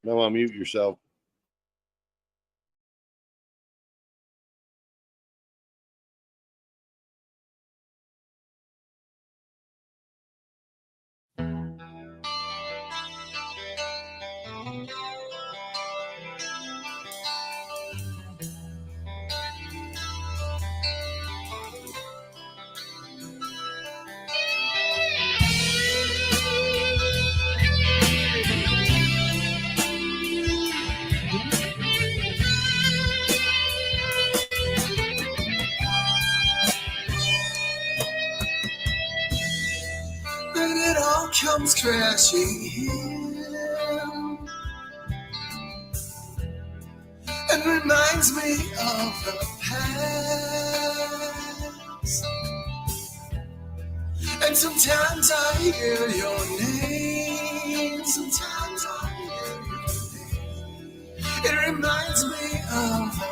No, unmute yourself. Then it all comes crashing in and reminds me of the past. And sometimes I hear your name. Sometimes I hear your name. It reminds me of the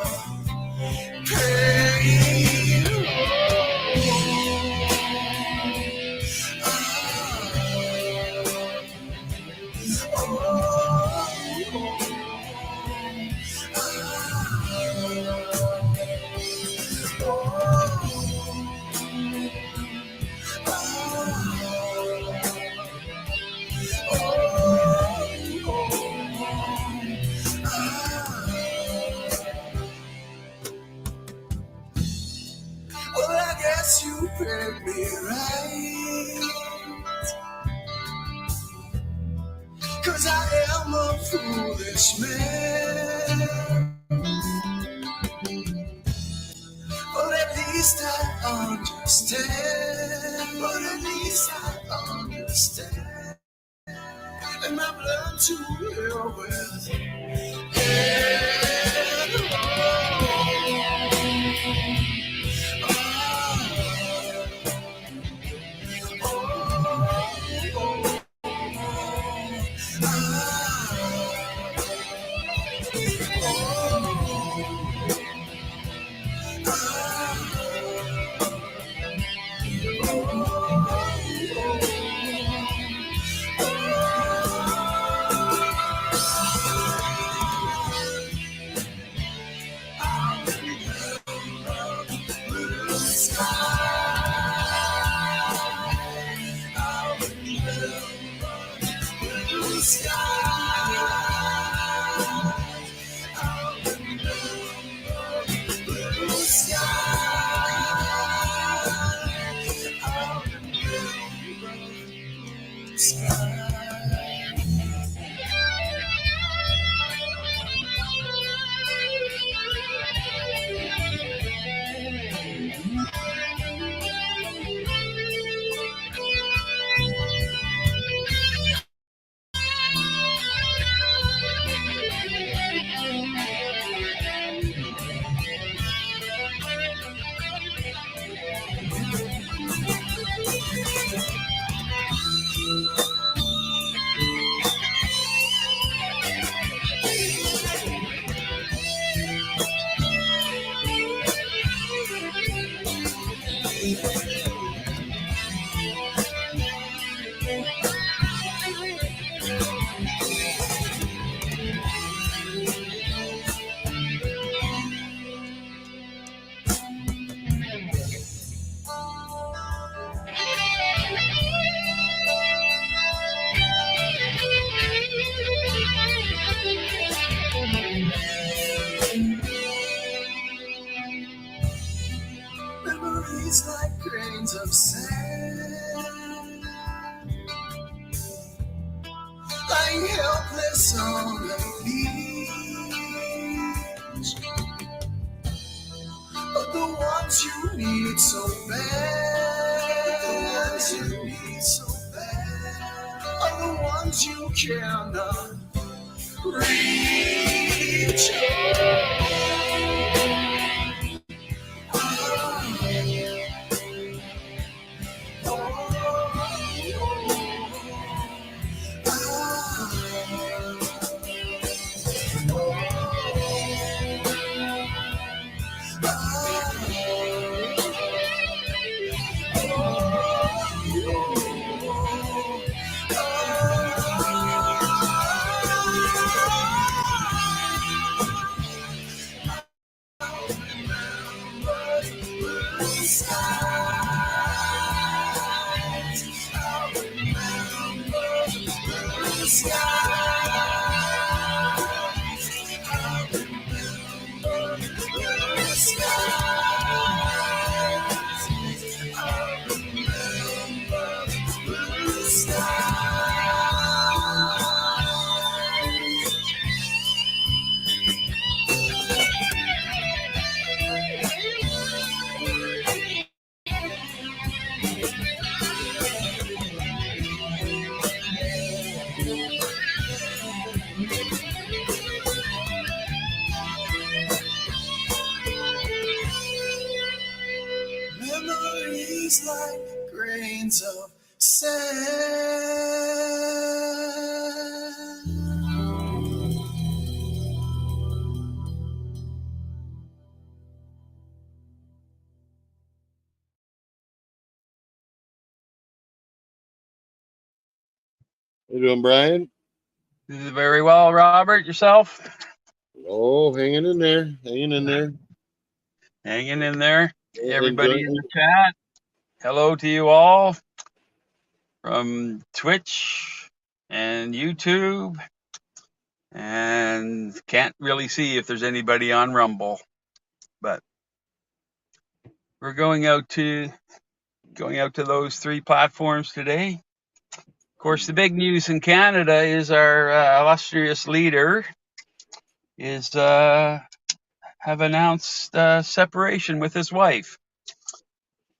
pain. Well, I guess you paired me right, 'cause I am a foolish man. But at least I understand. But at least I understand. And I've learned to live with it. Memories like grains of sand, lying helpless on the beach. But the ones you need so bad, the ones you need so bad, are the ones you cannot reach. Memories like grains of sand. How you doing, Brian? Very well, Robert. Yourself? Oh, hanging in there. Hanging in there. Hanging in there. Everybody in Enjoying. the chat, hello to you all from Twitch and YouTube. And can't really see if there's anybody on Rumble, but we're going out to those three platforms today. Of course, the big news in Canada is our illustrious leader is have announced separation with his wife,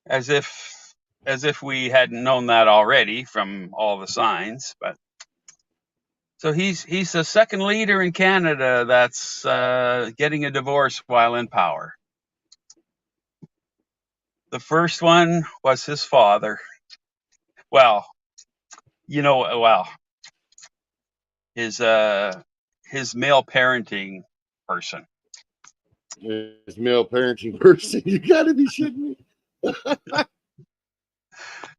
as if we hadn't known that already from all the signs. But so he's the second leader in Canada that's getting a divorce while in power. The first one was his father. Well, his male parenting person. His male parenting person. You gotta be shitting me.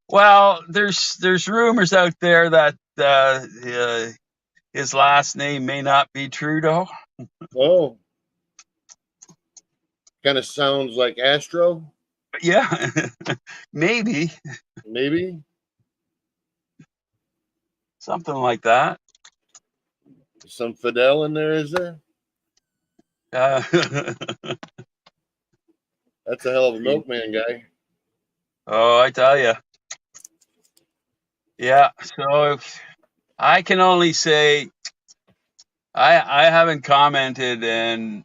Well, there's rumors out there that his last name may not be Trudeau. Oh. Kind of sounds like Astro. Yeah, maybe. Maybe. Something like that. Some Fidel in there, is there? That's a hell of a milkman guy. Oh, I tell you. Yeah, so I can only say I haven't commented, and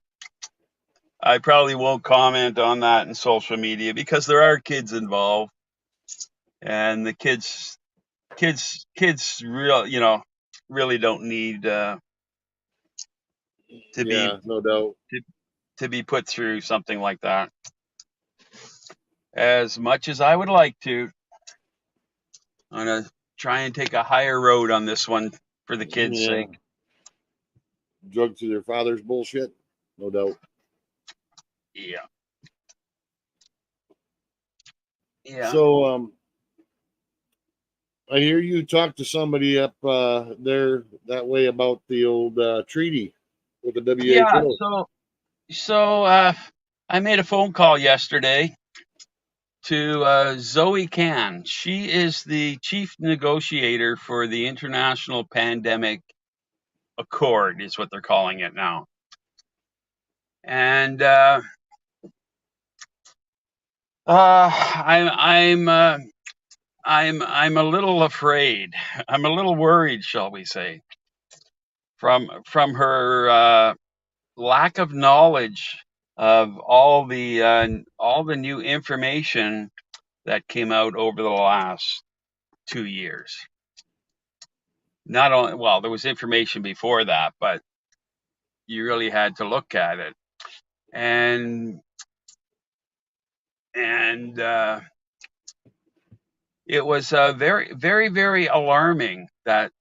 I probably won't comment on that in social media because there are kids involved, and the kids really don't need no doubt to be put through something like that. As much as I would like to, I'm gonna try and take a higher road on this one for the kids' sake. Drug to their father's bullshit, no doubt. Yeah. So, I hear you talk to somebody up there that way about the old treaty with the WHO. Yeah. So I made a phone call yesterday to Zoe Can. She is the chief negotiator for the International Pandemic Accord, is what they're calling it now. And I'm a little afraid. I'm a little worried, shall we say, from her lack of knowledge of all the new information that came out over the last 2 years. Not only, well, there was information before that, but you really had to look at it, and it was very, very, very alarming that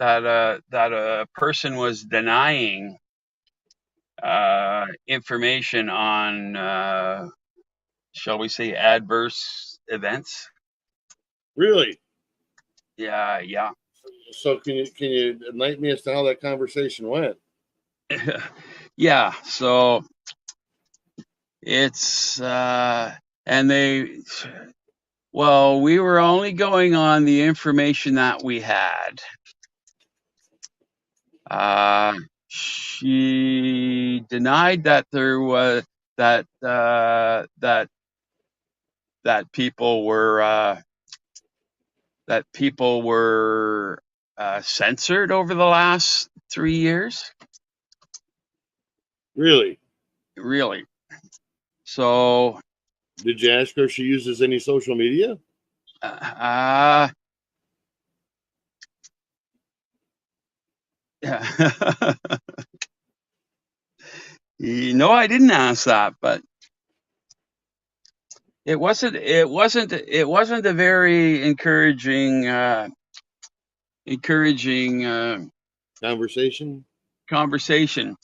a person was denying information on, shall we say, adverse events. Really? Yeah. So can you enlighten me as to how that conversation went? Yeah. So it's and we were only going on the information that we had. She denied that there was that that people were censored over the last 3 years. Really? Really. So, Did you ask her if she uses any social media? yeah. No, I didn't ask that, but it wasn't a very encouraging Conversation? conversation.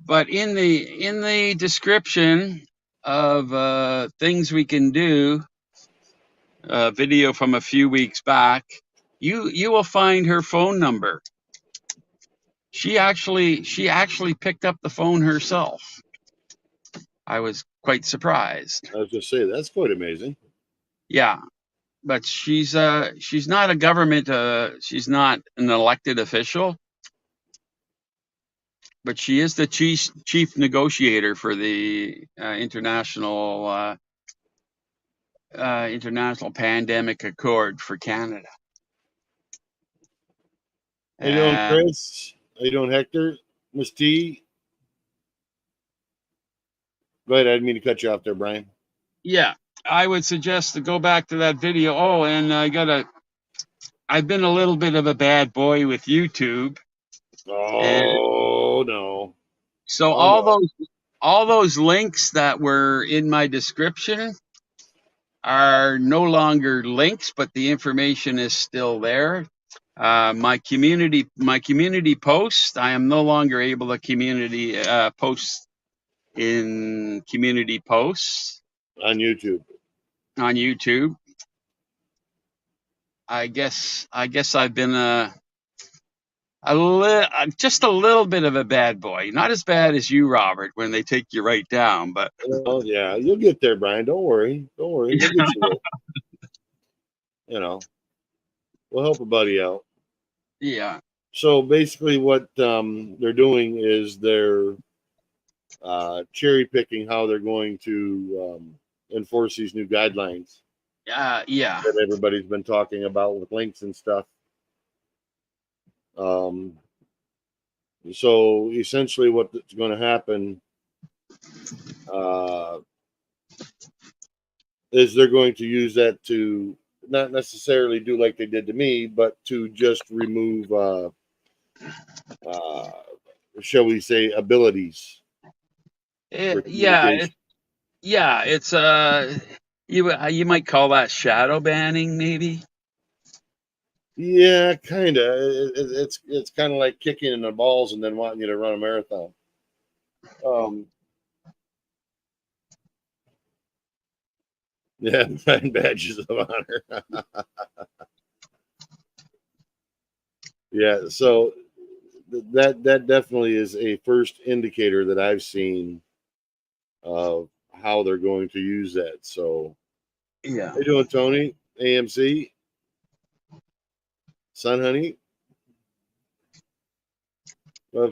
But in the description of things we can do, a video from a few weeks back, you will find her phone number. She actually picked up the phone herself. I was quite surprised. I was just saying, that's quite amazing. Yeah, but she's not a government. She's not an elected official, but she is the chief negotiator for the international pandemic accord for Canada. How you doing, Chris? How you doing, Hector? Miss T? Go ahead. I didn't mean to cut you off there, Brian. Yeah, I would suggest to go back to that video. Oh, and I've been a little bit of a bad boy with YouTube. Oh, no. So all those links that were in my description are no longer links, but the information is still there. My community post, I am no longer able to post in community posts on YouTube. I guess I've been just a little bit of a bad boy. Not as bad as you, Robert, when they take you right down, but oh yeah, you'll get there, Brian. Don't worry. We'll get you there. We'll help a buddy out. Yeah. So basically, what they're doing is they're cherry picking how they're going to enforce these new guidelines. Yeah. That everybody's been talking about with links and stuff. So essentially, what's going to happen is they're going to use that to not necessarily do like they did to me, but to just remove, shall we say, abilities. It's you might call that shadow banning, maybe. Yeah, kind of. It's kind of like kicking in the balls and then wanting you to run a marathon. Yeah, 9 badges of honor. Yeah, so that definitely is a first indicator that I've seen of how they're going to use that. So, yeah. How you doing, Tony? AMC, Sun Honey,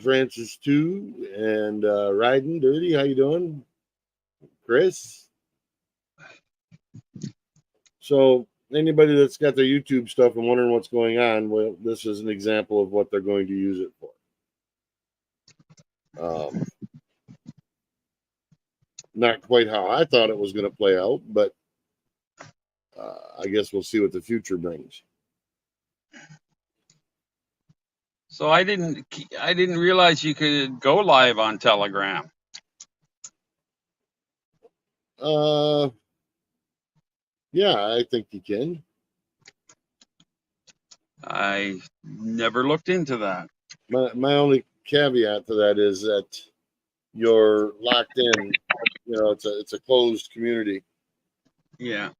Francis too, and Riding Dirty. How you doing, Chris? So anybody that's got their YouTube stuff and wondering what's going on, well, this is an example of what they're going to use it for. Not quite how I thought it was going to play out, but I guess we'll see what the future brings. So I didn't realize you could go live on Telegram. Yeah, I think you can. I never looked into that. My only caveat to that is that you're locked in. It's a closed community. Yeah.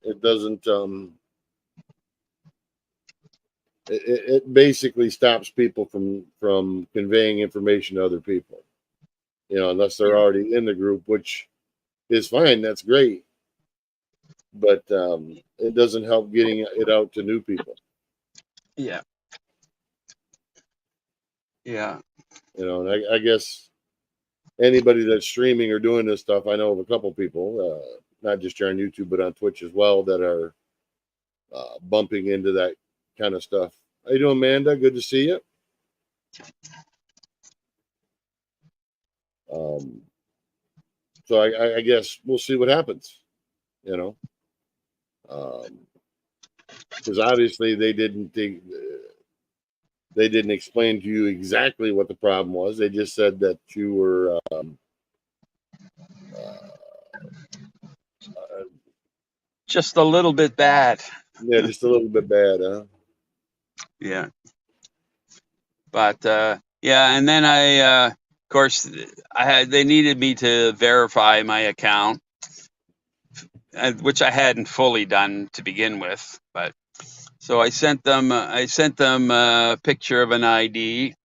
It doesn't. It basically stops people from conveying information to other people. Unless they're already in the group, which is fine. That's great. But it doesn't help getting it out to new people. Yeah. Yeah. And I guess anybody that's streaming or doing this stuff, I know of a couple people, not just here on YouTube, but on Twitch as well, that are bumping into that kind of stuff. How you doing, Amanda? Good to see you. So I guess we'll see what happens, because obviously they didn't explain to you exactly what the problem was. They just said that you were Just a little bit bad. yeah, just a little bit bad, huh? Yeah. But yeah, and then of course, they needed me to verify my account, which I hadn't fully done to begin with. But so I sent them a picture of an ID,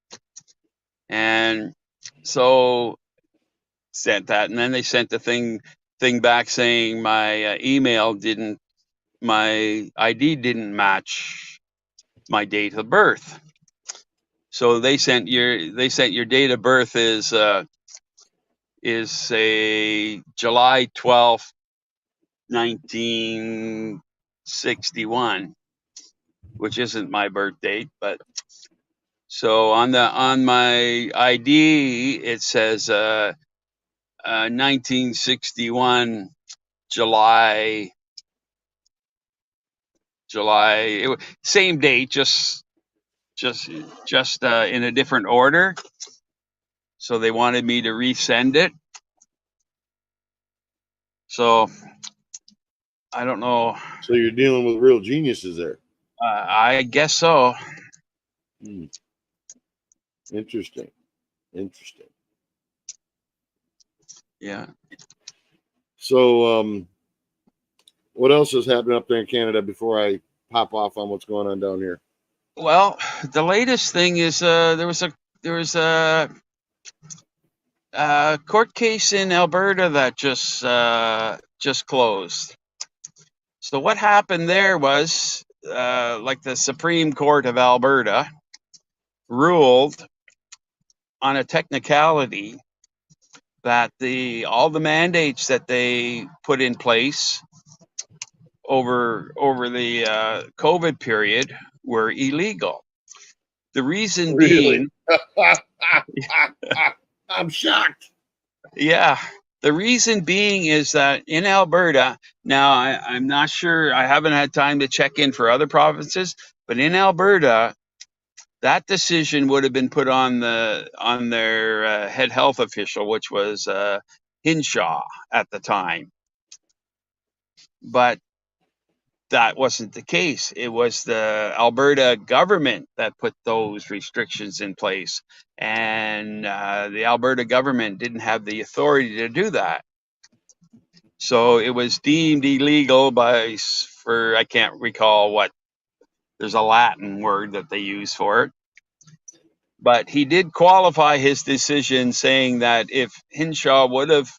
and so sent that, and then they sent the thing back saying my my ID didn't match my date of birth. So they sent your date of birth is a July 12th, 1961, which isn't my birth date, but so on my ID it says 1961 July, same date, just in a different order. So they wanted me to resend it. So I don't know. So you're dealing with real geniuses there. I guess so. Interesting. Yeah. So what else is happening up there in Canada before I pop off on what's going on down here? Well, the latest thing is there was a court case in Alberta that just closed. So what happened there was like the Supreme Court of Alberta ruled on a technicality that all the mandates that they put in place over the COVID period were illegal. The reason being, I'm shocked. Yeah, the reason being is that in Alberta, now I'm not sure, I haven't had time to check in for other provinces, but in Alberta, that decision would have been put on their head health official, which was Hinshaw at the time. But that wasn't the case. It was the Alberta government that put those restrictions in place, and the Alberta government didn't have the authority to do that. So it was deemed illegal for I can't recall what. There's a Latin word that they use for it. But he did qualify his decision, saying that if Hinshaw would have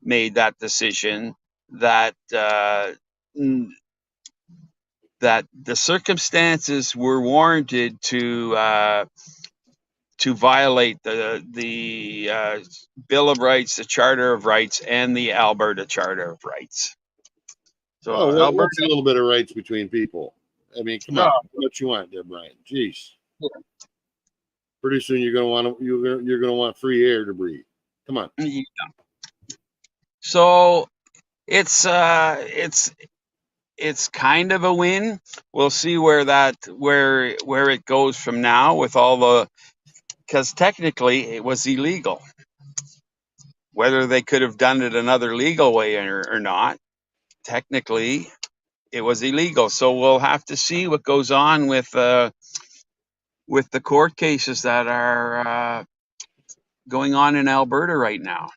made that decision, that that the circumstances were warranted to violate the Bill of Rights, the Charter of Rights, and the Alberta Charter of Rights. So Alberta, what's a little bit of rights between people? I mean, come on, what you want there, Brian? Jeez. Yeah. Pretty soon you're gonna want free air to breathe. Come on. Yeah. So it's kind of a win. We'll see where it goes from now with because technically it was illegal. Whether they could have done it another legal way or not, technically it was illegal. So we'll have to see what goes on with the court cases that are going on in Alberta right now.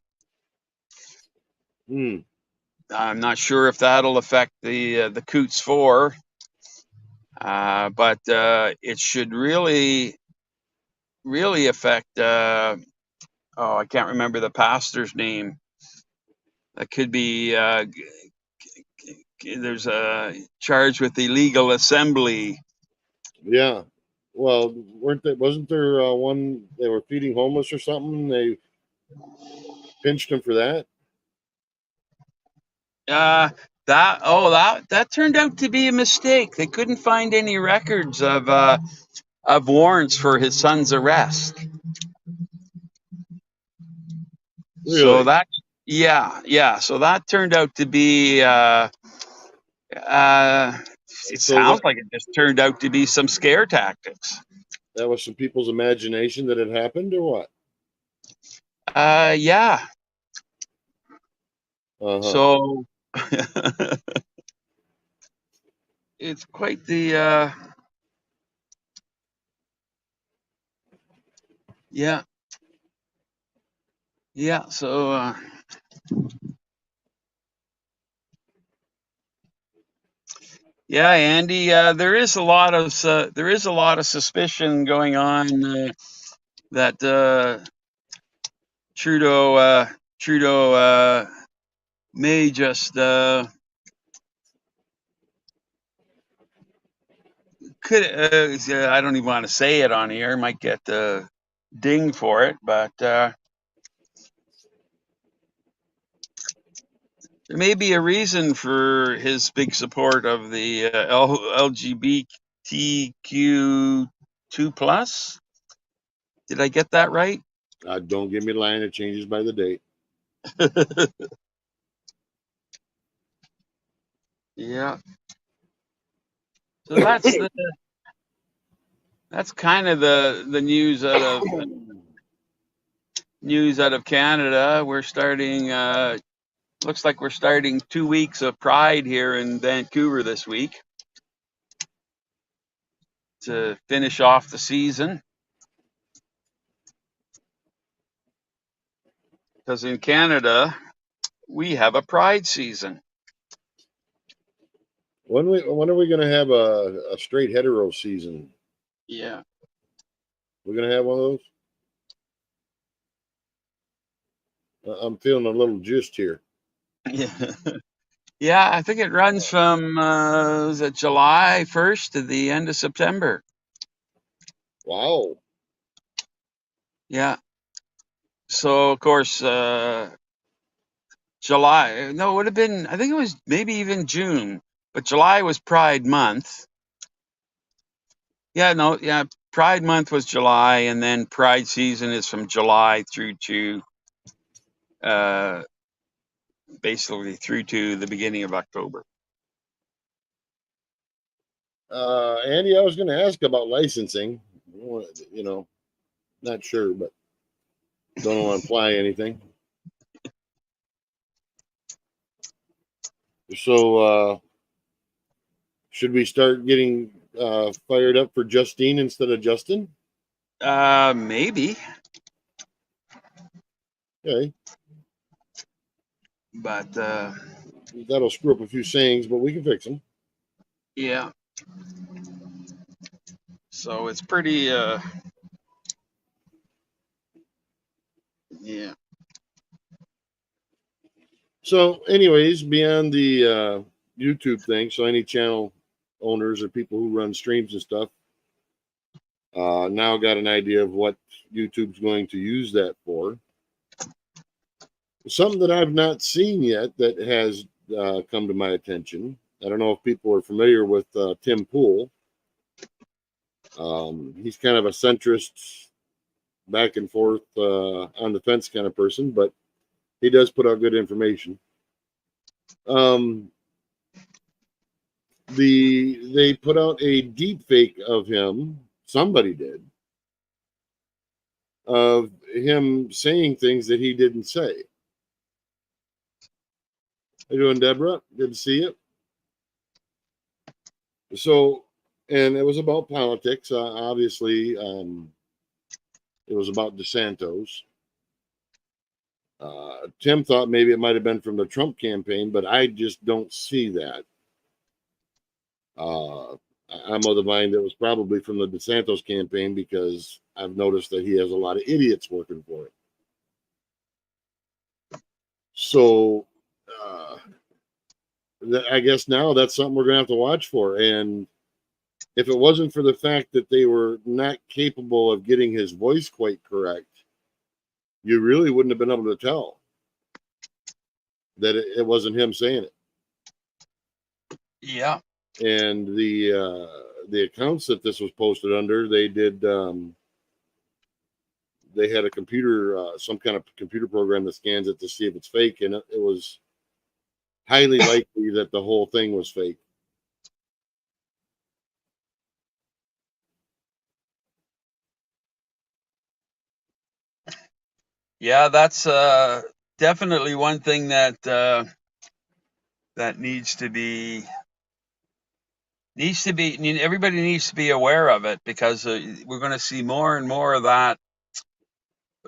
I'm not sure if that'll affect the Coutts 4, but it should really affect. I can't remember the pastor's name. That could be. There's a charge with illegal assembly. Yeah. Well, wasn't there one they were feeding homeless or something? They pinched him for that. That turned out to be a mistake. They couldn't find any records of warrants for his son's arrest. So Really? so that turned out to be it So sounds like it just turned out to be some scare tactics. that was some people's imagination that it happened, or what? Yeah. So it's quite the yeah. So yeah, Andy, there is a lot of suspicion going on that Trudeau may just could I don't even want to say it on here. Might get dinged for it, but there may be a reason for his big support of the LGBTQ2+. Did I get that right? Don't give me a line. It changes by the date. Yeah. So that's kind of the news out of Canada. We're starting. Looks like we're starting 2 weeks of Pride here in Vancouver this week to finish off the season. Because in Canada, we have a Pride season. When are we going to have a straight hetero season? Yeah. We're going to have one of those? I'm feeling a little juiced here. Yeah. Yeah, I think it runs from is it July 1st to the end of September. Wow. Yeah. So of course July. No, it would have been. I think it was maybe even June, but July was Pride Month. Yeah, no, yeah. Pride Month was July, and then Pride season is from July through to basically through to the beginning of October. Andy, I was going to ask about licensing. You know, not sure, but don't want to imply anything. So, should we start getting fired up for Justine instead of Justin? Maybe. Okay. But that'll screw up a few sayings, but we can fix them. Yeah. So it's pretty yeah. So, anyways, beyond the YouTube thing, so any channel owners or people who run streams and stuff now got an idea of what YouTube's going to use that for. Something that I've not seen yet that has come to my attention. I don't know if people are familiar with Tim Pool. He's kind of a centrist, back and forth on the fence kind of person, but he does put out good information. They put out a deep fake of him. Somebody did, of him saying things that he didn't say. How you doing, Deborah? Good to see you. So, and it was about politics. Obviously, it was about DeSantis. Tim thought maybe it might have been from the Trump campaign, but I just don't see that. I'm of the mind that it was probably from the DeSantis campaign because I've noticed that he has a lot of idiots working for it. So I guess now that's something we're going to have to watch for. And if it wasn't for the fact that they were not capable of getting his voice quite correct, you really wouldn't have been able to tell that it wasn't him saying it. Yeah. And the accounts that this was posted under, they did they had a computer, some kind of computer program that scans it to see if it's fake, and it was highly likely that the whole thing was fake. Yeah, that's definitely one thing that that needs to be everybody needs to be aware of it, because we're going to see more and more of that,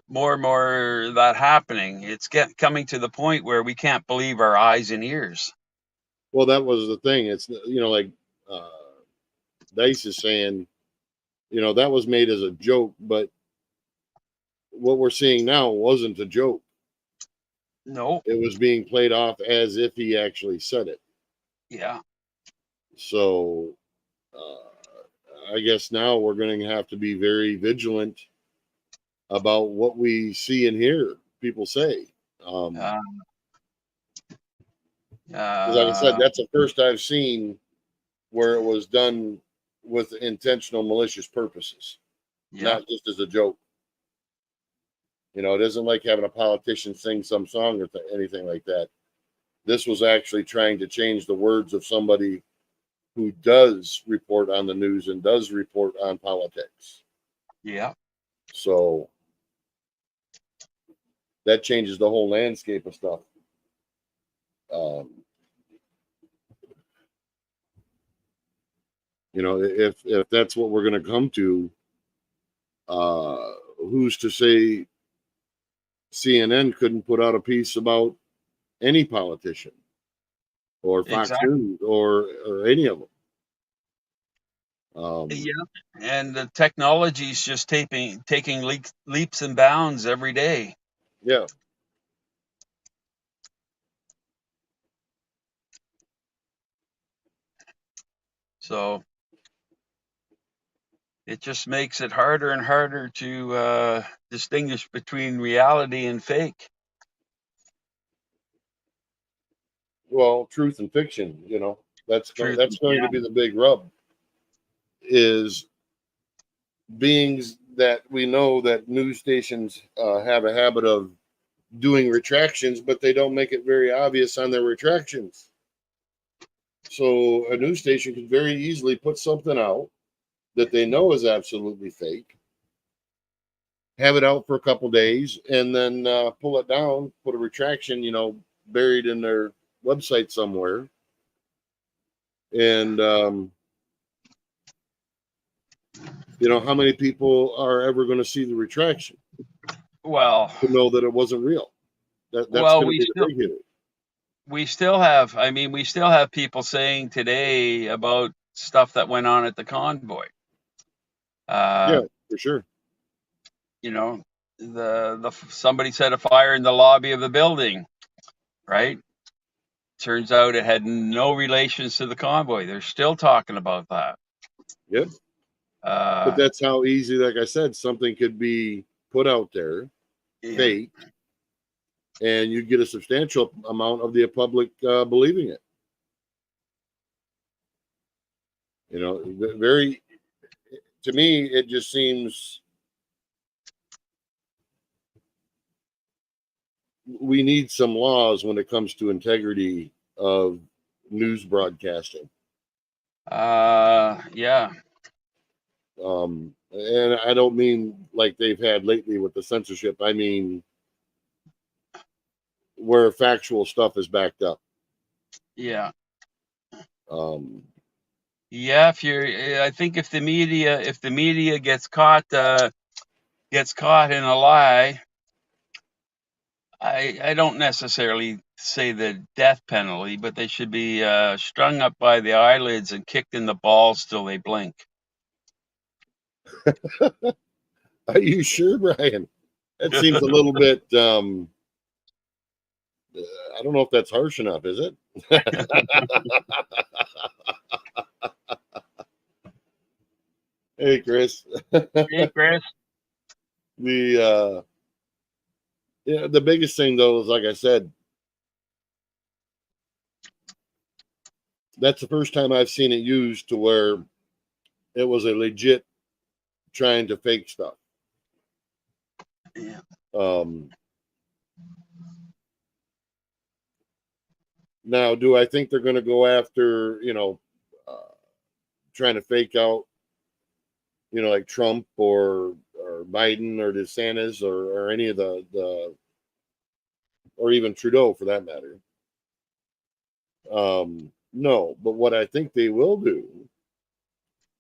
more and more of that happening. It's coming to the point where we can't believe our eyes and ears. Well, that was the thing. It's, you know, like Dice is saying, you know, that was made as a joke, but what we're seeing now wasn't a joke. No. It was being played off as if he actually said it. Yeah. So I guess now we're going to have to be very vigilant about what we see and hear people say. Because like I said, that's the first I've seen where it was done with intentional malicious purposes, not just as a joke. You know, it isn't like having a politician sing some song or anything like that. This was actually trying to change the words of somebody who does report on the news and does report on politics. Yeah. So that changes the whole landscape of stuff. You know, if that's what we're going to come to, who's to say CNN couldn't put out a piece about any politician or Fox News or any of them? Yeah, and the technology is just taking leaps and bounds every day. Yeah. So it just makes it harder and harder to distinguish between reality and fake. Well, truth and fiction, you know, that's going to be the big rub, is beings that we know that news stations have a habit of doing retractions, but they don't make it very obvious on their retractions. So a news station could very easily put something out that they know is absolutely fake, have it out for a couple days, and then pull it down, put a retraction, you know, buried in their website somewhere. And, you know, how many people are ever going to see the retraction? Well, to know that it wasn't real. That's going to be the big hitter. We still have people saying today about stuff that went on at the convoy. Yeah, for sure. You know, somebody set a fire in the lobby of the building, right? Turns out it had no relations to the convoy. They're still talking about that. Yep. But that's how easy, like I said, something could be put out there, fake, and you get a substantial amount of the public believing it. You know, to me, it just seems we need some laws when it comes to integrity of news broadcasting. Yeah. And I don't mean like they've had lately with the censorship. I mean where factual stuff is backed up. Yeah. Yeah. I think if the media gets caught in a lie, I don't necessarily say the death penalty, but they should be strung up by the eyelids and kicked in the balls till they blink. Are you sure, Brian? That seems a little bit. I don't know if that's harsh enough, is it? Hey, Chris. Hey, Chris. The the biggest thing though is, like I said, that's the first time I've seen it used to where it was a legit trying to fake stuff. Yeah. Now, do I think they're going to go after, trying to fake out, like Trump or Biden or DeSantis or any of the or even Trudeau for that matter? No, but what I think they will do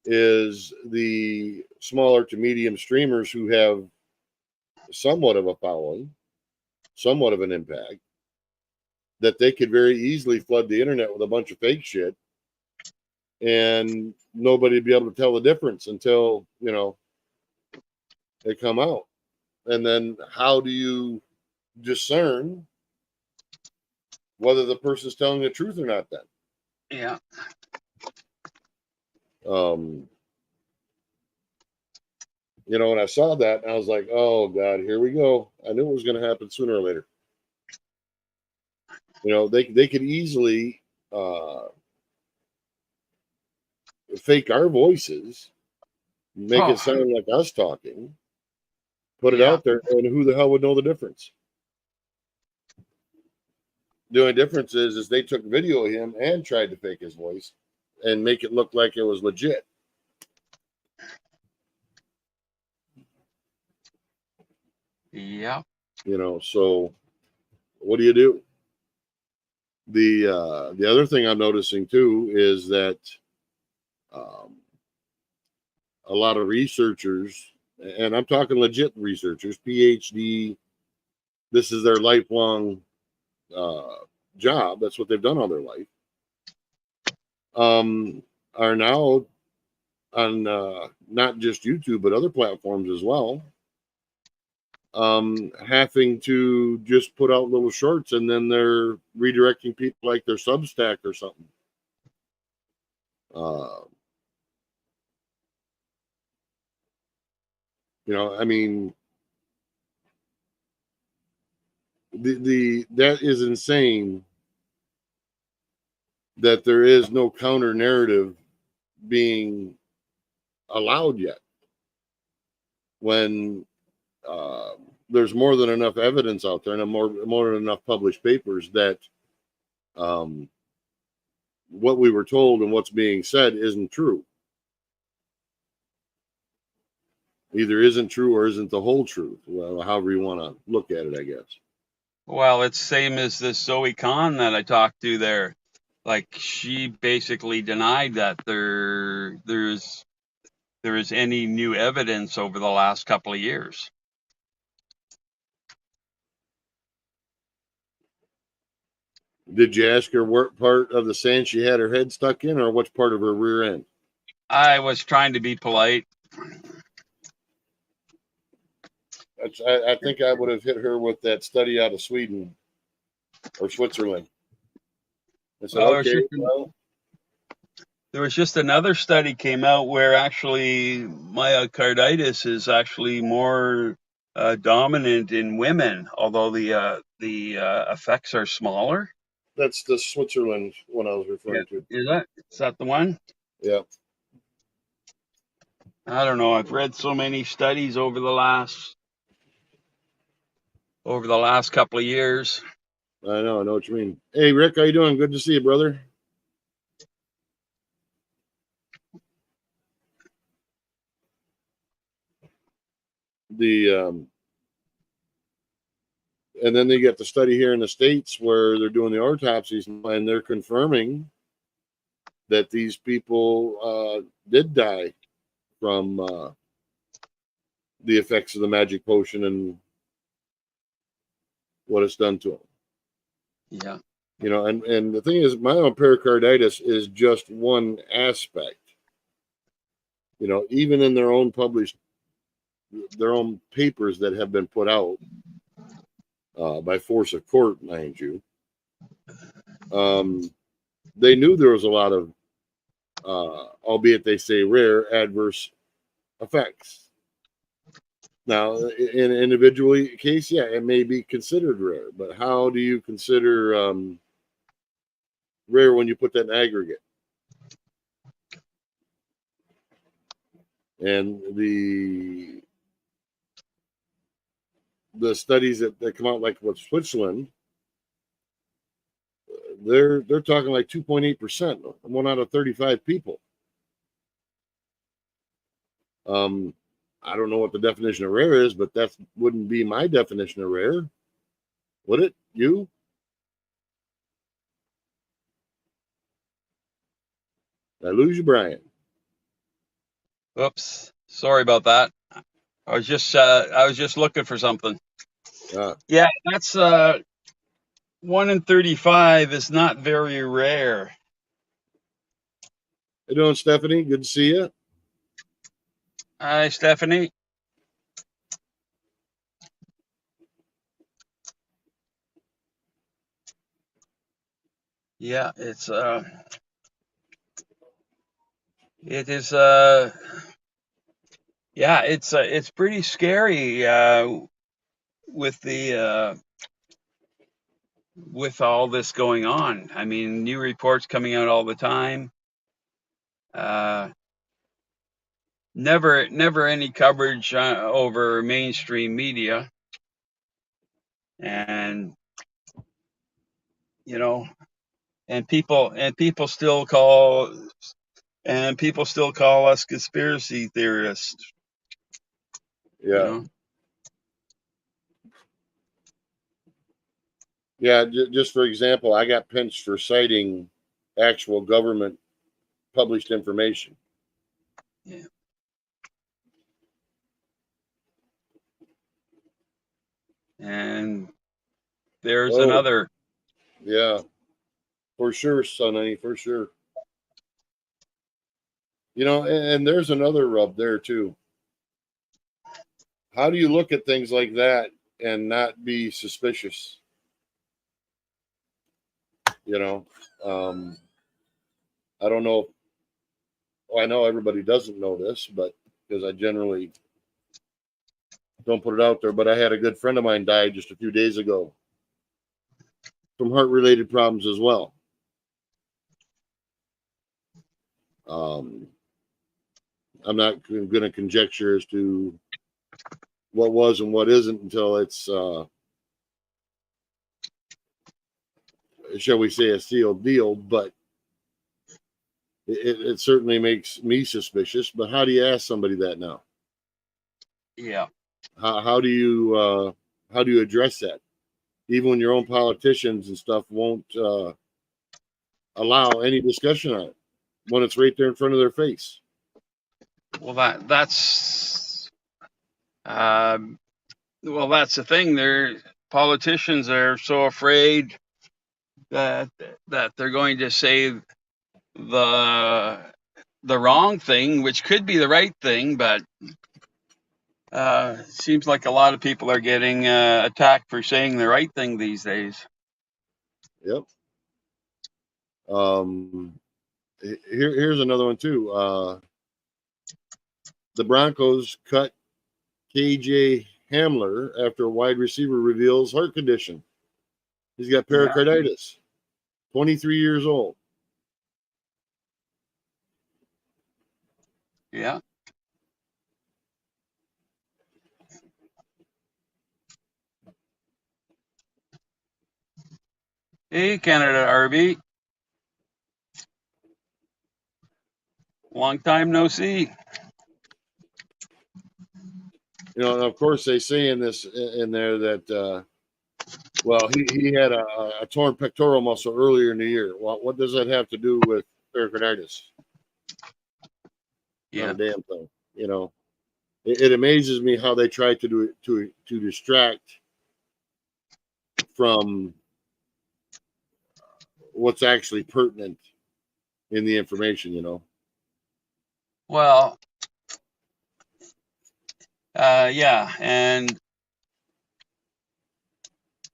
is the smaller to medium streamers who have somewhat of a following, somewhat of an impact, that they could very easily flood the internet with a bunch of fake shit and nobody would be able to tell the difference until, they come out. And then how do you discern whether the person's telling the truth or not then? Yeah. When I saw that, I was like, oh God, here we go. I knew it was going to happen sooner or later. They could easily fake our voices, make it sound like us talking, put it out there, and who the hell would know the difference? The only difference is they took video of him and tried to fake his voice and make it look like it was legit. Yeah. So what do you do? The other thing I'm noticing too is that a lot of researchers, and I'm talking legit researchers, PhD, this is their lifelong job. That's what they've done all their life. Are now on not just YouTube but other platforms as well, having to just put out little shorts and then they're redirecting people like their Substack or something. I mean, that is insane that there is no counter narrative being allowed yet when there's more than enough evidence out there and more than enough published papers that what we were told and what's being said isn't true. Either isn't true or isn't the whole truth. Well, however you want to look at it, I guess. Well, it's same as this Zoe Khan that I talked to there. Like, she basically denied that there is any new evidence over the last couple of years. Did you ask her what part of the sand she had her head stuck in, or which part of her rear end? I was trying to be polite. I think I would have hit her with that study out of Sweden or Switzerland. I said, okay, there was just another study came out where actually myocarditis is actually more dominant in women, although the effects are smaller. That's the Switzerland one I was referring to. Is that the one? Yeah. I don't know. I've read so many studies over the last couple of years. I know what you mean. Hey, Rick, how you doing? Good to see you, brother. And then they get the study here in the States where they're doing the autopsies and they're confirming that these people did die from the effects of the magic potion and what it's done to them. Yeah. And the thing is, myopericarditis is just one aspect. Even in their own papers that have been put out by force of court, mind you, they knew there was a lot of, albeit they say rare, adverse effects. Now, in an individual case, yeah, it may be considered rare, but how do you consider rare when you put that in aggregate? And the studies that come out, like with Switzerland, they're talking like 2.8%, 1 out of 35 people. I don't know what the definition of rare is, but that wouldn't be my definition of rare, would it? You? Did I lose you, Brian? Oops, sorry about that. I was just looking for something. Yeah, that's 1 in 35 is not very rare. How you doing, Stephanie? Good to see you. Hi, Stephanie. Yeah, it is yeah, it's pretty scary with the with all this going on. I mean, new reports coming out all the time. Never any coverage over mainstream media, and you know, and people still call us conspiracy theorists. Yeah. You know? Yeah, just for example, I got pinched for citing actual government published information. Yeah. And there's another. Yeah, for sure, Sonny, for sure. You know, and there's another rub there too. How do you look at things like that and not be suspicious? You know, I don't know. Well, I know everybody doesn't know this, but because I generally don't put it out there, but I had a good friend of mine die just a few days ago from heart-related problems as well. I'm not going to conjecture as to what was and what isn't until it's, shall we say, a sealed deal, but it certainly makes me suspicious. But how do you ask somebody that now? Yeah. How do you address that? Even when your own politicians and stuff won't allow any discussion on it when it's right there in front of their face. Well, that's the thing. Politicians are so afraid that they're going to say the wrong thing, which could be the right thing, but it seems like a lot of people are getting attacked for saying the right thing these days. Yep. Here's another one too. The Broncos cut KJ Hamler after a wide receiver reveals heart condition. He's got pericarditis. 23 years old. Yeah. Hey, Canada RB. Long time no see. You know, and of course they say in there that well, he had a torn pectoral muscle earlier in the year. Well, what does that have to do with pericarditis? Yeah. Not a damn thing. You know, it amazes me how they try to do it to distract from what's actually pertinent in the information. You know. Well, yeah, and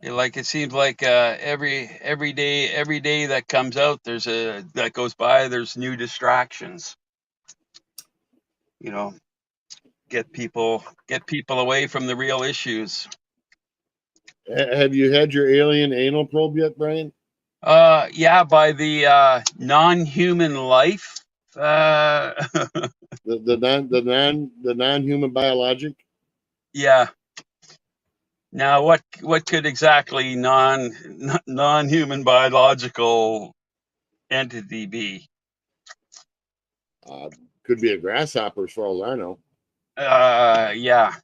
it seems like every day that comes out, that goes by, there's new distractions. You know. get people away from the real issues. Have you had your alien anal probe yet, Brian? Yeah, by the non-human life. The non-human biologic. Yeah. Now, what could exactly non-human biological entity be? Could be a grasshopper, as far as I know. Yeah.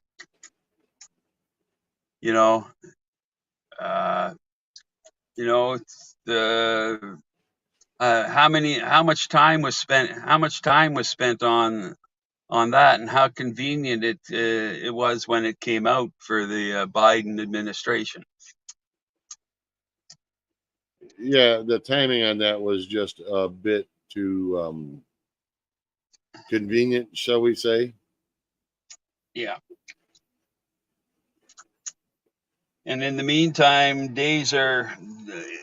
It's the how much time was spent on that, and how convenient it was when it came out for the Biden administration. Yeah, the timing on that was just a bit too convenient, shall we say? Yeah. And in the meantime,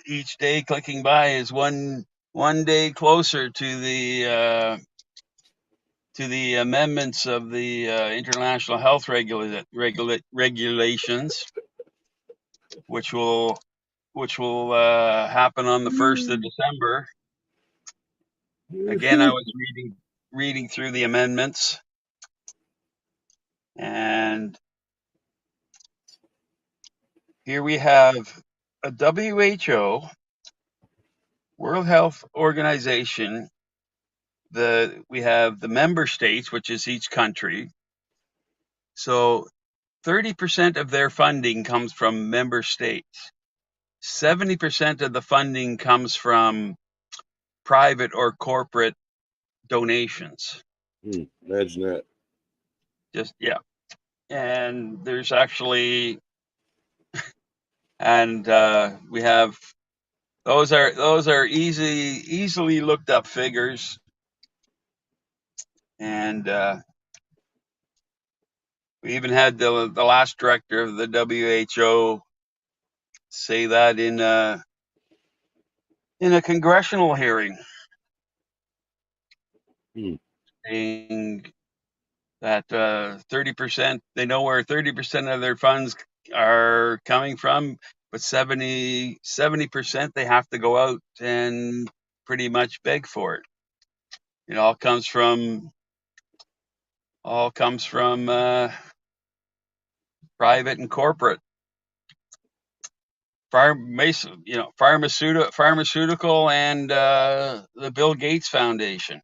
each day clicking by is one day closer to the amendments of the international health regulations, which will happen on the 1st of December. Again, I was reading through the amendments, and here we have a WHO, World Health Organization. We have the member states, which is each country. So 30% of their funding comes from member states. 70% of the funding comes from private or corporate donations. Imagine that. Yeah. And there's actually, and we have, those are easily looked up figures. And we even had the last director of the WHO say that in a congressional hearing, saying that 30%, they know where 30% of their funds are coming from, but 70% they have to go out and pretty much beg for it. It all comes from private and corporate, pharmaceutical, and the Bill Gates Foundation.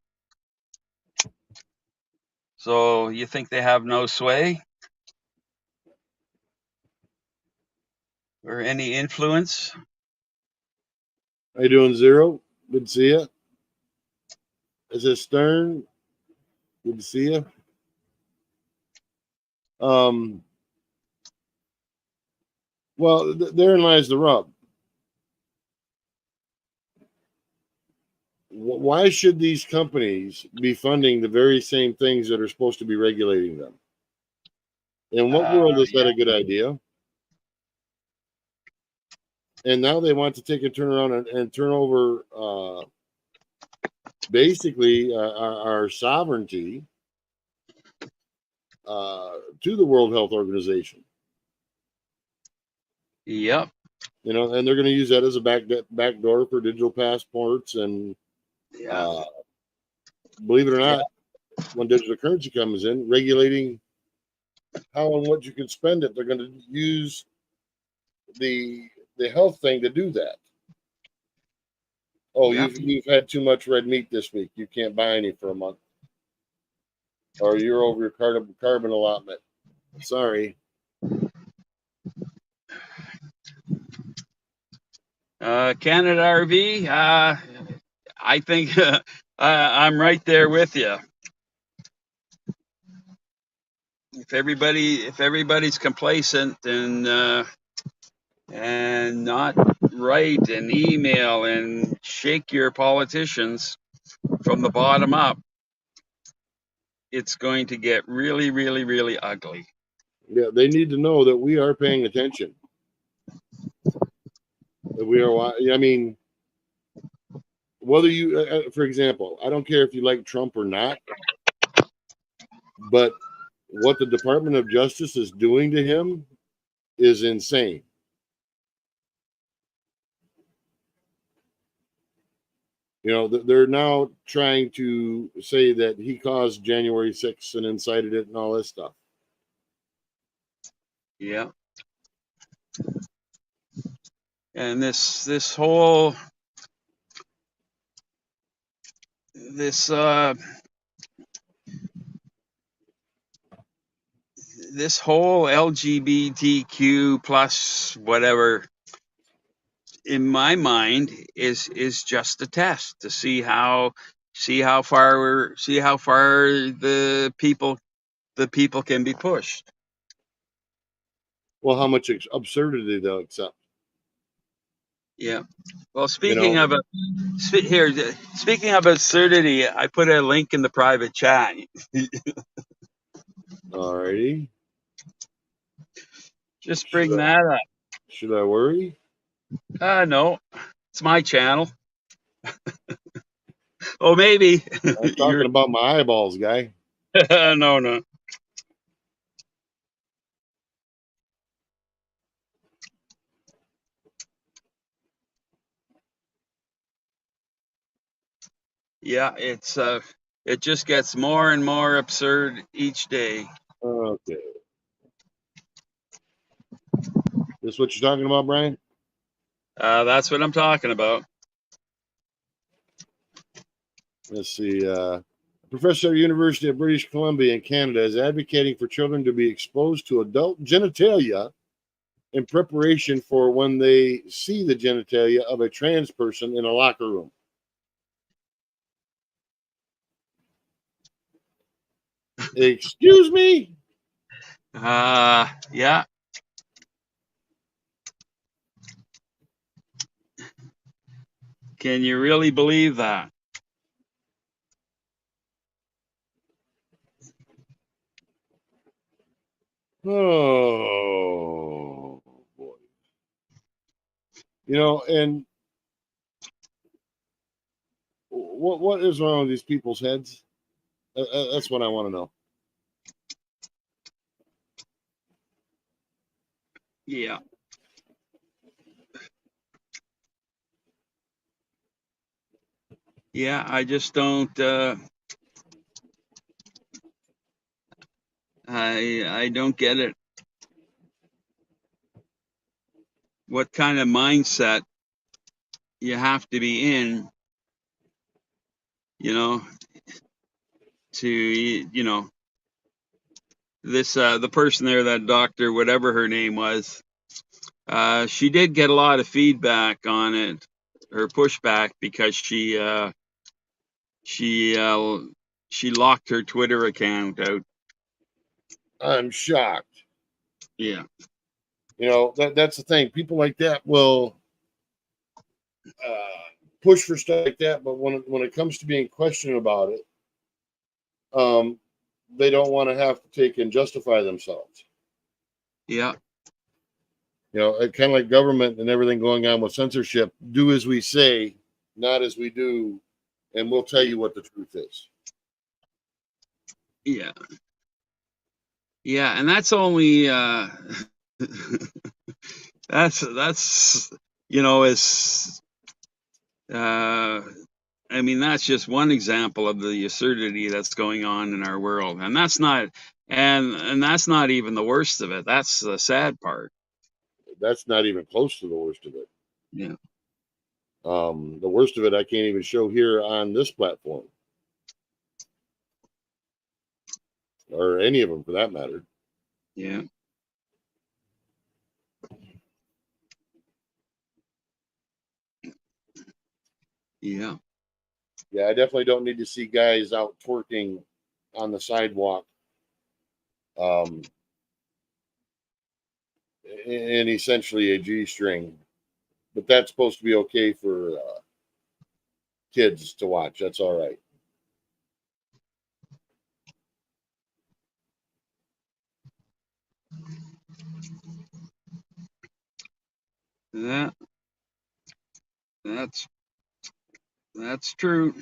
So you think they have no sway or any influence? How you doing, Zero? Good to see you. Is it Stern? Good to see you. Well, therein lies the rub. Why should these companies be funding the very same things that are supposed to be regulating them? In what world is that a good idea? And now they want to take a turn around and turn over basically our sovereignty to the World Health Organization. Yep. And they're going to use that as a back door for digital passports. And believe it or not, when digital currency comes in, regulating how and what you can spend it, they're going to use the health thing to do that. Oh, you've had too much red meat this week. You can't buy any for a month. Or you're over your carbon allotment. Sorry. Canada RV, I think I'm right there with you. If everybody's complacent and not write and email and shake your politicians from the bottom up, it's going to get really, really, really ugly. Yeah, they need to know that we are paying attention. That we are. I mean, whether you, for example, I don't care if you like Trump or not, but what the Department of Justice is doing to him is insane. You know, they're now trying to say that he caused January 6th and incited it and all this stuff. Yeah. And this whole this whole LGBTQ plus whatever, in my mind, is just a test to see how far the people can be pushed. Well, how much absurdity they'll accept. Yeah. Well, speaking of absurdity, I put a link in the private chat. Alrighty. Just bring that up. Should I worry? No, it's my channel. Oh, maybe. I'm talking about my eyeballs, guy. No. Yeah, it just gets more and more absurd each day. Okay. This what you're talking about, Brian? That's what I'm talking about. Let's see. A professor at the University of British Columbia in Canada is advocating for children to be exposed to adult genitalia in preparation for when they see the genitalia of a trans person in a locker room. Excuse me? Yeah. Can you really believe that? Oh boy. You know, and what is wrong with these people's heads? That's what I want to know. Yeah. Yeah, I just don't. I don't get it. What kind of mindset you have to be in, to this the person there, that doctor, whatever her name was, she did get a lot of feedback on it, her pushback, because she locked her Twitter account out. I'm shocked. Yeah. You know, that's the thing. People like that will push for stuff like that, but when it comes to being questioned about it, they don't want to have to take and justify themselves. Yeah. You know, kind of like government and everything going on with censorship. Do as we say, not as we do, and we'll tell you what the truth is. Yeah. Yeah, and that's only that's is I mean, that's just one example of the absurdity that's going on in our world, and that's not even the worst of it. That's the sad part. That's not even close to the worst of it. Yeah. The worst of it I can't even show here on this platform, or any of them for that matter. Yeah. Yeah. Yeah, I definitely don't need to see guys out twerking on the sidewalk, in essentially a G-string. But that's supposed to be okay for kids to watch. That's all right. That's true.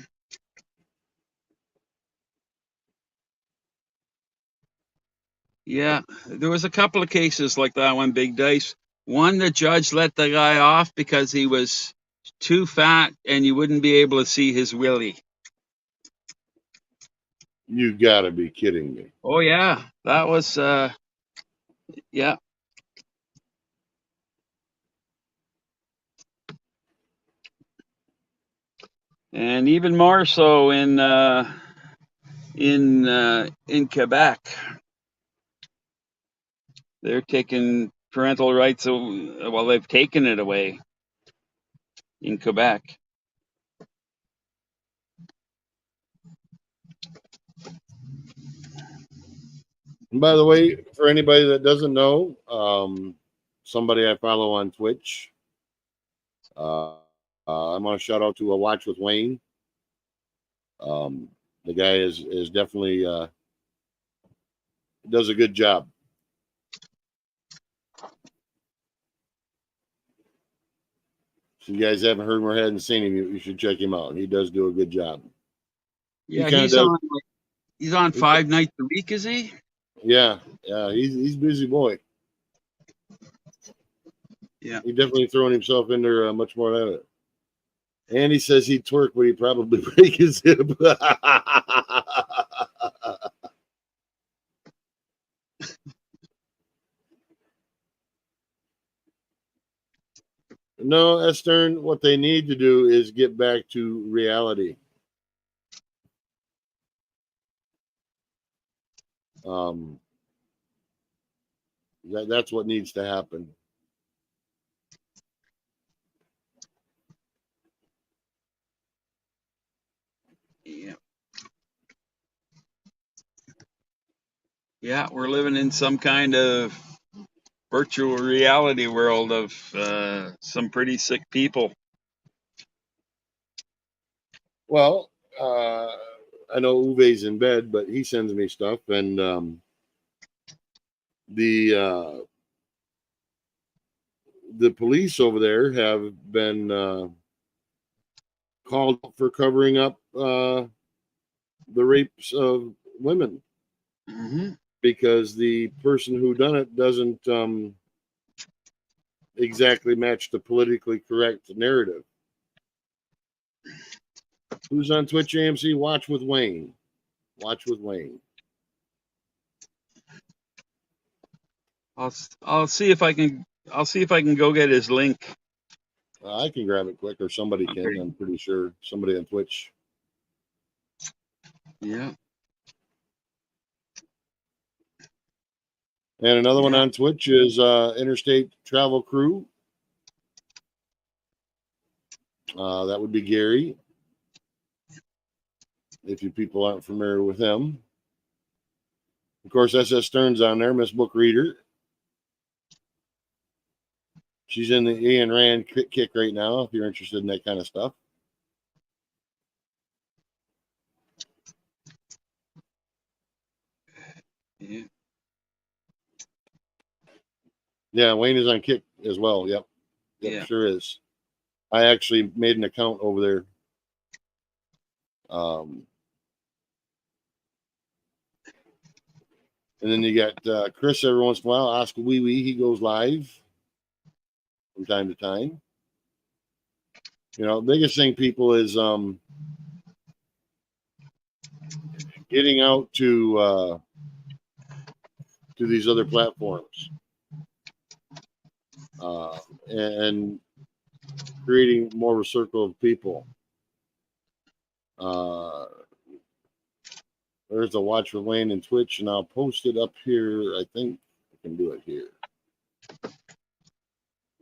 Yeah, there was a couple of cases like that one, Big Dice. One, the judge let the guy off because he was too fat and you wouldn't be able to see his willy. You gotta be kidding me. Oh yeah, that was yeah. And even more so in Quebec, they're taking parental rights. Well, they've taken it away in Quebec. And by the way, for anybody that doesn't know, somebody I follow on Twitch, I'm gonna shout out to a Watch with Wayne. The guy is definitely does a good job. So you guys haven't heard him or hadn't seen him, you should check him out. He does do a good job. Yeah, He he's on 5 nights a week, is he? Yeah, he's a busy boy. Yeah, He definitely throwing himself in there much more than it. And he says he'd twerk, but he'd probably break his hip. No, Estern, what they need to do is get back to reality. That's what needs to happen. yeah. Yeah, we're living in some kind of virtual reality world of some pretty sick people. Well, I know Uwe's in bed, but he sends me stuff, and the police over there have been called for covering up the rapes of women. Mm-hmm. Because the person who done it doesn't exactly match the politically correct narrative. Who's on Twitch AMC? Watch with Wayne. Watch with Wayne. I'll see if I can go get his link. I can grab it quick, or somebody can. Okay. I'm pretty sure somebody on Twitch. Yeah. And another one on Twitch is Interstate Travel Crew. That would be Gary. If you people aren't familiar with him. Of course, SS Stern's on there, Miss Book Reader. She's in the Ian Rand kick right now, if you're interested in that kind of stuff. Yeah. Yeah, Wayne is on kick as well. Yep, Yeah. Sure is. I actually made an account over there. And then you got Chris every once in a while. Oscar Wee Wee, he goes live from time to time. You know, biggest thing, people, is getting out to these other platforms and creating more of a circle of people. There's a Watch with Wayne and Twitch, and I'll post it up here. I think I can do it here.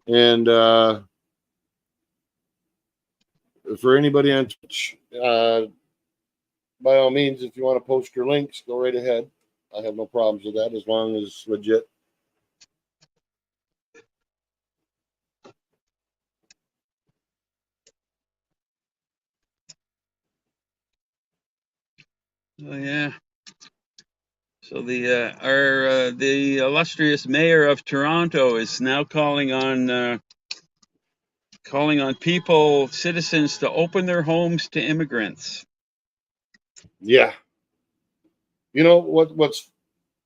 And for anybody on Twitch, by all means, if you want to post your links, go right ahead. I have no problems with that as long as it's legit. Oh yeah. So the illustrious mayor of Toronto is now calling on citizens to open their homes to immigrants. Yeah. You know what's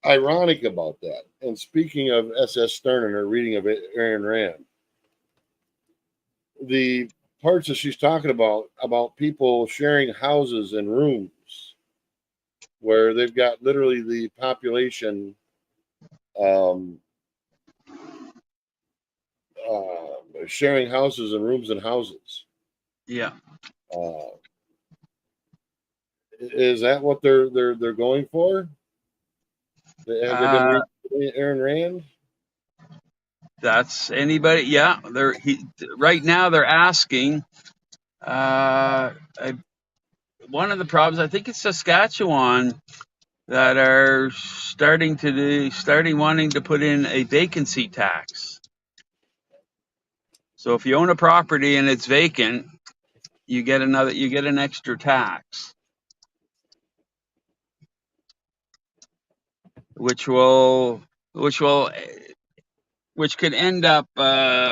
ironic about that. And speaking of S.S. Stern and her reading of Ayn Rand, the parts that she's talking about people sharing houses and rooms where they've got literally the population sharing houses and rooms and houses. Yeah. Is that what they're going for? Have they been reading Ayn Rand? That's anybody. Yeah, right now they're asking. One of the problems, I think it's Saskatchewan, that are starting wanting to put in a vacancy tax. So if you own a property and it's vacant, you get an extra tax, which could end up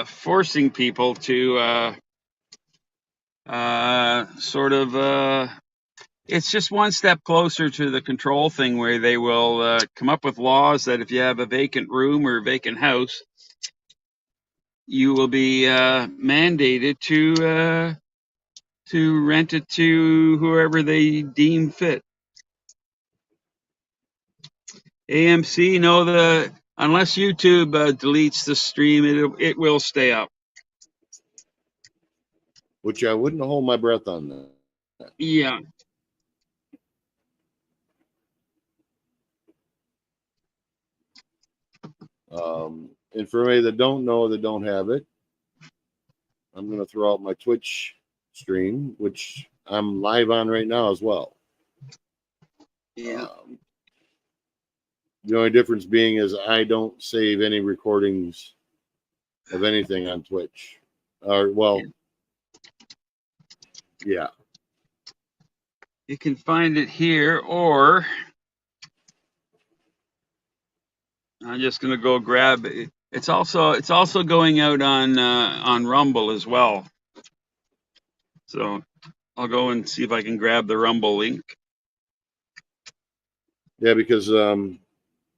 forcing people to it's just one step closer to the control thing, where they will come up with laws that if you have a vacant room or a vacant house, you will be mandated to rent it to whoever they deem fit. AMC, no, unless YouTube deletes the stream, it will stay up. Which I wouldn't hold my breath on that. Yeah. And for anybody that don't know, that don't have it, I'm going to throw out my Twitch stream, which I'm live on right now as well. Yeah. The only difference being is I don't save any recordings of anything on Twitch. Yeah. You can find it here, or I'm just going to go grab it. It's also going out on Rumble as well. So I'll go and see if I can grab the Rumble link. Yeah, because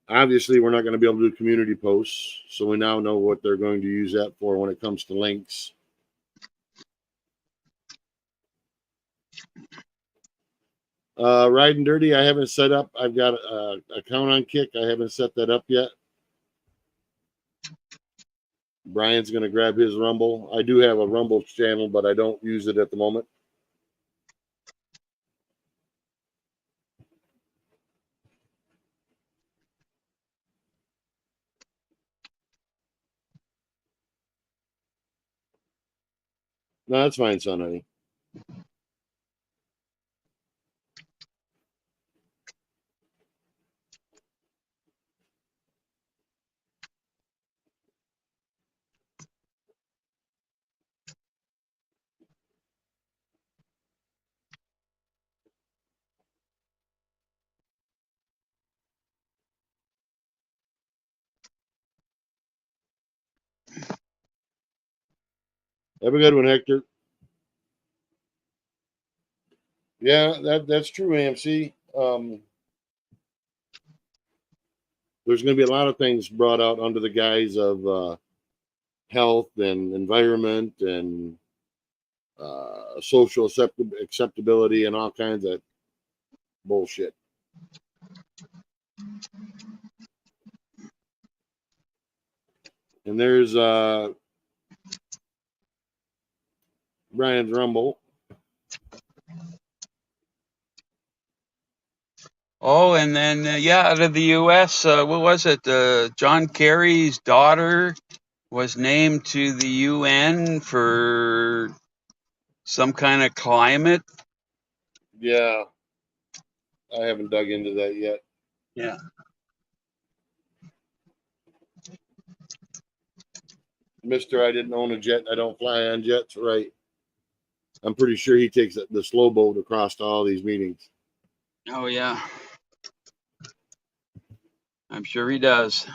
obviously we're not going to be able to do community posts, so we now know what they're going to use that for when it comes to links. Riding Dirty, I haven't set up. I've got an account on Kick. I haven't set that up yet. Brian's going to grab his Rumble. I do have a Rumble channel, but I don't use it at the moment. No, that's fine, son, honey. Have a good one, Hector. Yeah, that's true, AMC. There's going to be a lot of things brought out under the guise of health and environment and social acceptability and all kinds of bullshit. And there's Brian's Rumble. Oh, and then out of the U.S., what was it? John Kerry's daughter was named to the UN for some kind of climate. Yeah, I haven't dug into that yet. Yeah. Mr. I didn't own a jet. I don't fly on jets. Right. I'm pretty sure he takes the slow boat across to all these meetings. Oh, yeah. I'm sure he does.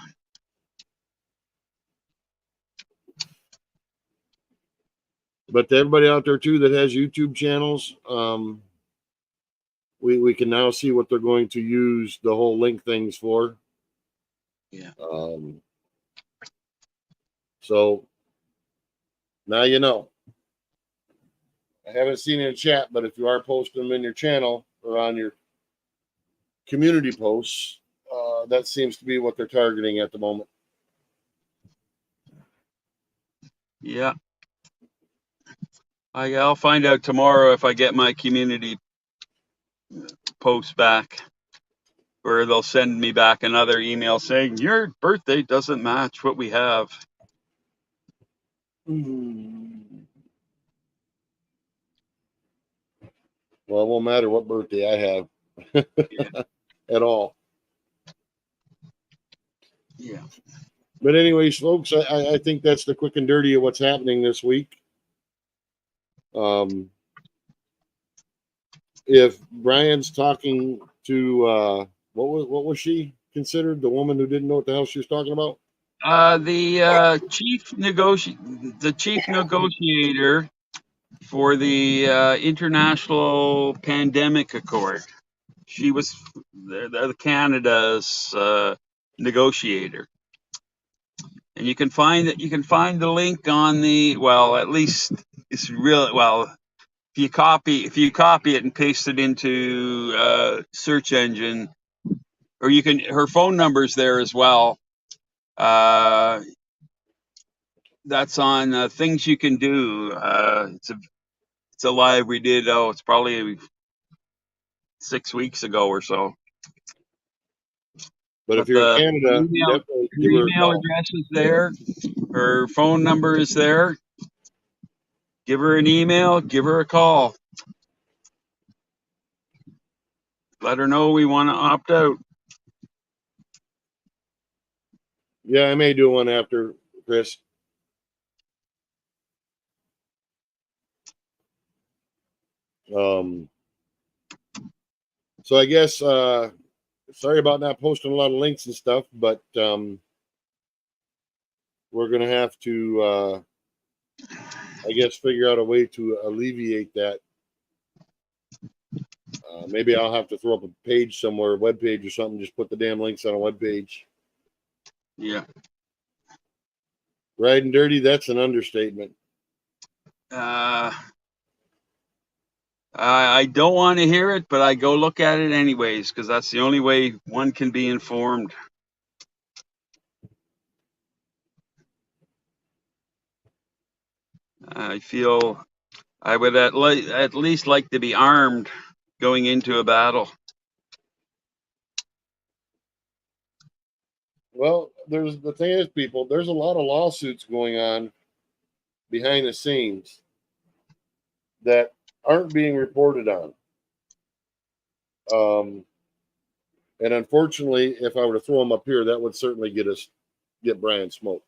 But to everybody out there, too, that has YouTube channels, we can now see what they're going to use the whole link things for. Yeah. So now you know. I haven't seen it in chat, but if you are posting them in your channel or on your community posts, that seems to be what they're targeting at the moment. Yeah. I'll find out tomorrow if I get my community post back, or they'll send me back another email saying your birthday doesn't match what we have. Well, it won't matter what birthday I have at all. Yeah. But anyways, folks, I think that's the quick and dirty of what's happening this week. If Brian's talking to what was she considered? The woman who didn't know what the hell she was talking about? The chief negotiator for the International Pandemic Accord. She was the Canada's negotiator, and you can find the link on the, well, at least it's real, well, if you copy it and paste it into search engine, or you can, her phone number's there as well. That's on things you can do. It's a live we did. Oh, it's probably 6 weeks ago or so. But if you're in Canada, email, definitely her give her a email call. address is there. Her phone number is there. Give her an email. Give her a call. Let her know we want to opt out. Yeah, I may do one after, Chris. So I guess sorry about not posting a lot of links and stuff, but we're gonna have to I guess figure out a way to alleviate that. Maybe I'll have to throw up a page somewhere, a web page or something, just put the damn links on a web page. Yeah. Riding dirty, that's an understatement. I don't want to hear it, but I go look at it anyways, because that's the only way one can be informed. I feel I would at least like to be armed going into a battle. Well, there's the thing is, people, there's a lot of lawsuits going on behind the scenes that aren't being reported on. And unfortunately, if I were to throw them up here, that would certainly get Brian smoked.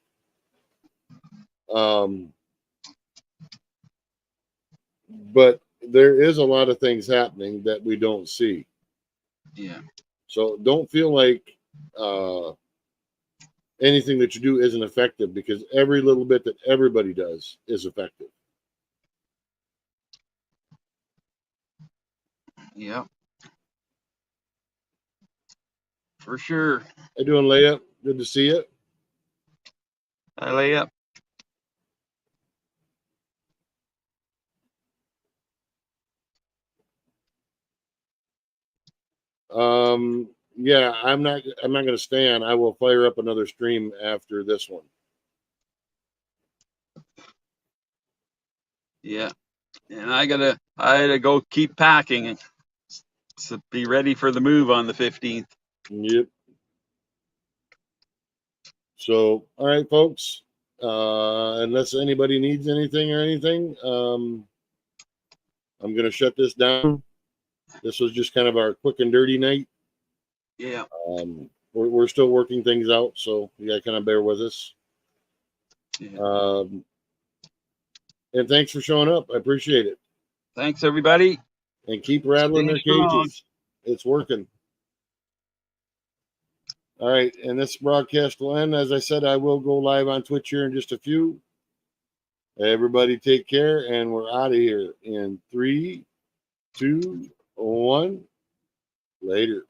But there is a lot of things happening that we don't see. Yeah. So don't feel like anything that you do isn't effective, because every little bit that everybody does is effective. Yeah. For sure. How you doing, Leia? Good to see you. I lay up. Yeah, I'm not going to stay on. I will fire up another stream after this one. Yeah. And I had to go keep packing and to be ready for the move on the 15th. Yep. So, all right, folks. Unless anybody needs anything or anything, I'm going to shut this down. This was just kind of our quick and dirty night. Yeah. We're still working things out, so you got to kind of bear with us. Yeah. And thanks for showing up. I appreciate it. Thanks, everybody. And keep rattling their cages. It's working. All right, and this broadcast will end. As I said, I will go live on Twitch here in just a few. Everybody take care, and we're out of here in 3, 2, 1. Later.